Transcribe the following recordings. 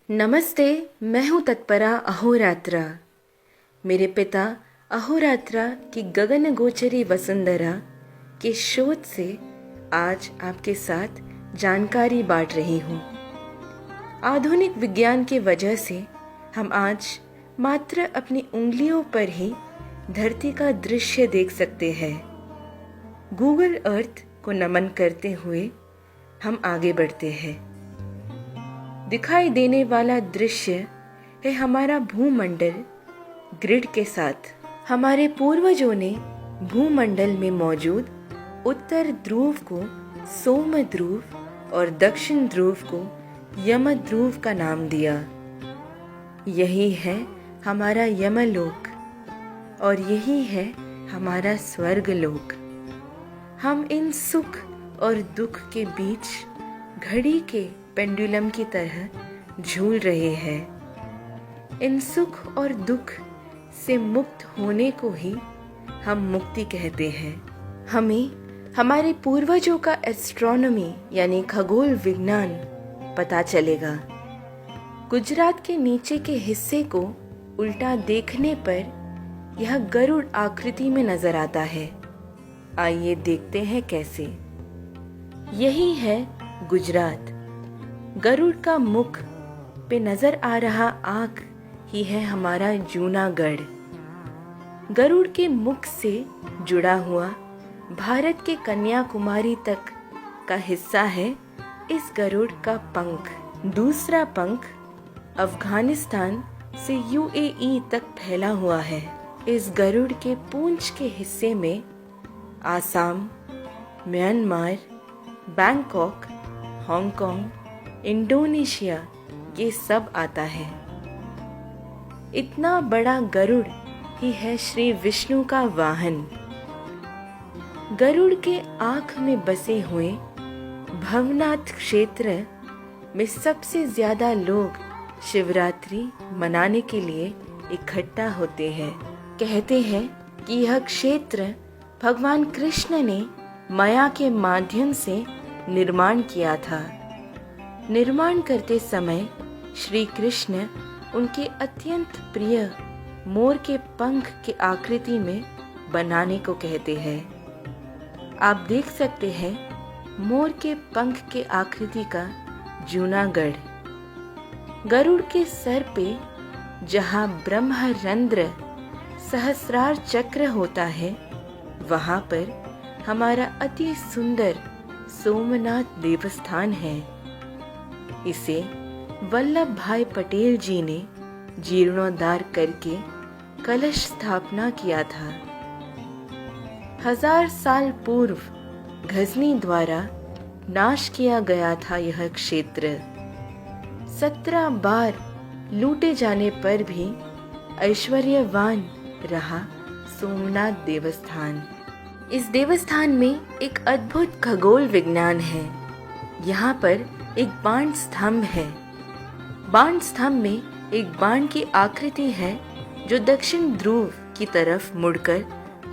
नमस्ते। मैं हूँ तत्परा अहोरात्रा। मेरे पिता अहोरात्रा की गगनगोचरी वसुंधरा के शोध से आज आपके साथ जानकारी बांट रही हूँ। आधुनिक विज्ञान के वजह से हम आज मात्र अपनी उंगलियों पर ही धरती का दृश्य देख सकते हैं। गूगल अर्थ को नमन करते हुए हम आगे बढ़ते हैं। दिखाई देने वाला दृश्य है हमारा भूमंडल ग्रिड के साथ। हमारे पूर्वजों ने भूमंडल में मौजूद उत्तर ध्रुव को सोम ध्रुव और दक्षिण ध्रुव को यम ध्रुव का नाम दिया। यही है हमारा यमलोक और यही है हमारा स्वर्गलोक। हम इन सुख और दुख के बीच घड़ी के पेंडुलम की तरह झूल रहे हैं। इन सुख और दुख से मुक्त होने को ही हम मुक्ति कहते हैं। हमें हमारे पूर्वजों का एस्ट्रोनॉमी यानी खगोल विज्ञान पता चलेगा। गुजरात के नीचे के हिस्से को उल्टा देखने पर यह गरुड़ आकृति में नजर आता है। आइए देखते हैं कैसे। यही है गुजरात। गरुड़ का मुख पे नजर आ रहा आँख ही है हमारा जूनागढ़। गरुड़ के मुख से जुड़ा हुआ भारत के कन्याकुमारी तक का हिस्सा है इस गरुड़ का पंख। दूसरा पंख अफगानिस्तान से यूएई तक फैला हुआ है। इस गरुड़ के पूंछ के हिस्से में Assam, Myanmar, Bangkok, Hong Kong, Indonesia ये सब आता है। इतना बड़ा गरुड़ ही है श्री विष्णु का वाहन। गरुड़ के आँख में बसे हुए भवनाथ क्षेत्र में सबसे ज्यादा लोग शिवरात्रि मनाने के लिए इकट्ठा होते हैं। कहते हैं कि यह क्षेत्र भगवान कृष्ण ने माया के माध्यम से निर्माण किया था। निर्माण करते समय श्री कृष्ण उनके अत्यंत प्रिय मोर के पंख के आकृति में बनाने को कहते हैं। आप देख सकते हैं मोर के पंख के आकृति का जूनागढ़। गरुड़ के सर पे जहाँ ब्रह्मरंध्र सहस्रार चक्र होता है, वहाँ पर हमारा अति सुंदर सोमनाथ देवस्थान है। इसे वल्लभ भाई पटेल जी ने जीर्णोद्धार करके कलश स्थापना किया था। 1000 साल पूर्व गजनी द्वारा नाश किया गया था यह क्षेत्र। 17 बार लूटे जाने पर भी ऐश्वर्यवान रहा सोमनाथ देवस्थान। इस देवस्थान में एक अद्भुत खगोल विज्ञान है। यहाँ पर एक बाण स्तंभ है। बाण स्तंभ में एक बाण की आकृति है जो दक्षिण ध्रुव की तरफ मुड़कर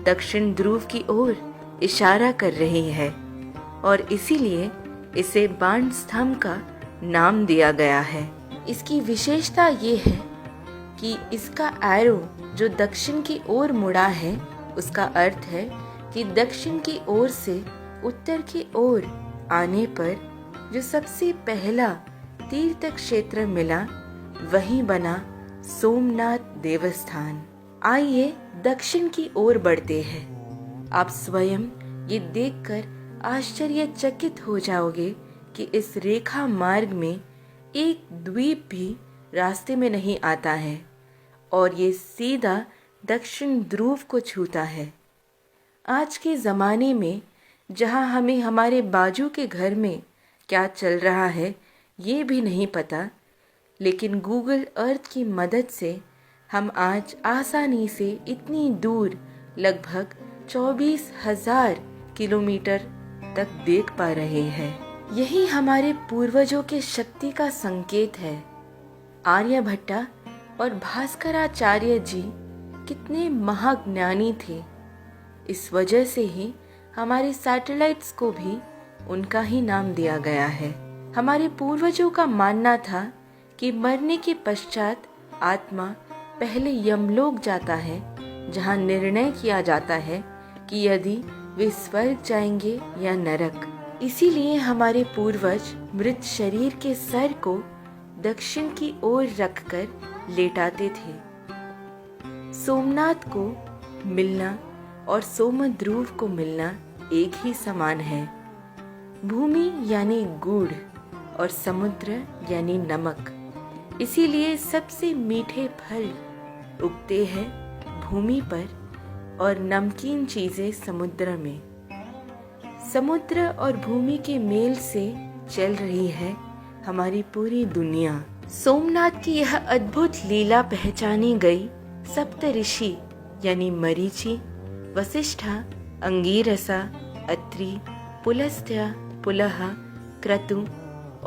दक्षिण ध्रुव की ओर इशारा कर रही है और इसीलिए इसे बाण स्तंभ का नाम दिया गया है। इसकी विशेषता ये है कि इसका एरो जो दक्षिण की ओर मुड़ा है, उसका अर्थ है कि दक्षिण की ओर से उत्तर की ओर आने पर जो सबसे पहला तीर्थ क्षेत्र मिला वही बना सोमनाथ देवस्थान। आइए दक्षिण की ओर बढ़ते हैं। आप स्वयं ये देखकर आश्चर्यचकित हो जाओगे कि इस रेखा मार्ग में एक द्वीप भी रास्ते में नहीं आता है और ये सीधा दक्षिण ध्रुव को छूता है। आज के ज़माने में जहाँ हमें हमारे बाजू के घर में क्या चल रहा है ये भी नहीं पता, लेकिन गूगल अर्थ की मदद से हम आज आसानी से इतनी दूर लगभग 24,000 किलोमीटर तक देख पा रहे हैं। यही हमारे पूर्वजों के शक्ति का संकेत है। आर्यभट्टा और भास्कराचार्य जी कितने महाज्ञानी थे। इस वजह से ही हमारे सैटेलाइट्स को भी उनका ही नाम दिया गया है। हमारे पूर्वजों का मानना था कि मरने के पश्चात आत्मा पहले यमलोक जाता है, जहाँ निर्णय किया जाता है कि यदि वे स्वर्ग जाएंगे या नरक। इसीलिए हमारे पूर्वज मृत शरीर के सर को दक्षिण की ओर रखकर लेटाते थे। सोमनाथ को मिलना और सोमध्रुव को मिलना एक ही समान है। भूमि यानी गुड़ और समुद्र यानी नमक। इसीलिए सबसे मीठे फल उगते हैं भूमि पर और नमकीन चीजें समुद्र में। समुद्र और भूमि के मेल से चल रही है हमारी पूरी दुनिया। सोमनाथ की यह अद्भुत लीला पहचानी गई सप्त ऋषि यानी मरीचि, वसिष्ठा, अंगीरसा, अत्रि, पुलस्त्य, पुलह, क्रतु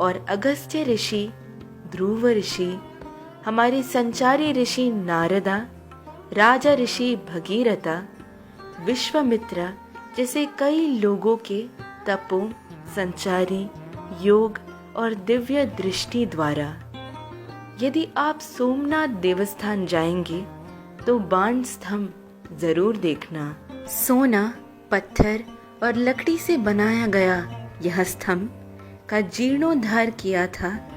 और अगस्त्य ऋषि, ध्रुव ऋषि, हमारे संचारी ऋषि नारदा, राजा ऋषि भगीरथा, विश्वामित्र जैसे कई लोगों के तपों, संचारी, योग और दिव्य दृष्टि द्वारा। यदि आप सोमनाथ देवस्थान जाएंगे तो बाण स्तंभ जरूर देखना। सोना, पत्थर और लकड़ी से बनाया गया यह स्तंभ का जीर्णोद्धार किया था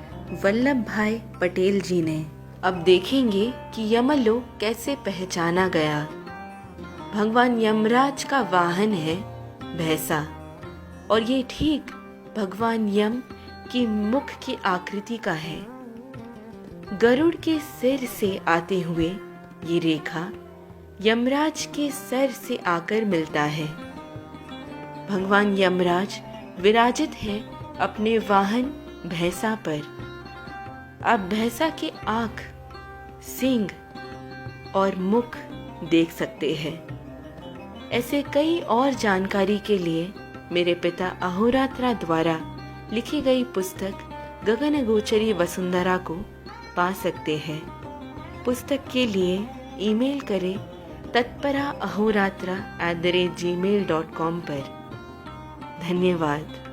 वल्लभ भाई पटेल जी ने। अब देखेंगे कि यमलोक कैसे पहचाना गया। भगवान यमराज का वाहन है भैंसा और ये ठीक भगवान यम की मुख की आकृति का है। गरुड़ के सिर से आते हुए ये रेखा यमराज के सर से आकर मिलता है। भगवान यमराज विराजित है अपने वाहन भैंसा पर। आप भैंसा के आँख, सींग और मुख देख सकते हैं। ऐसे कई और जानकारी के लिए मेरे पिता अहोरात्रा द्वारा लिखी गई पुस्तक गगनगोचरी वसुंधरा को पा सकते हैं। पुस्तक के लिए ईमेल करें tatpara@gmail.com पर। धन्यवाद।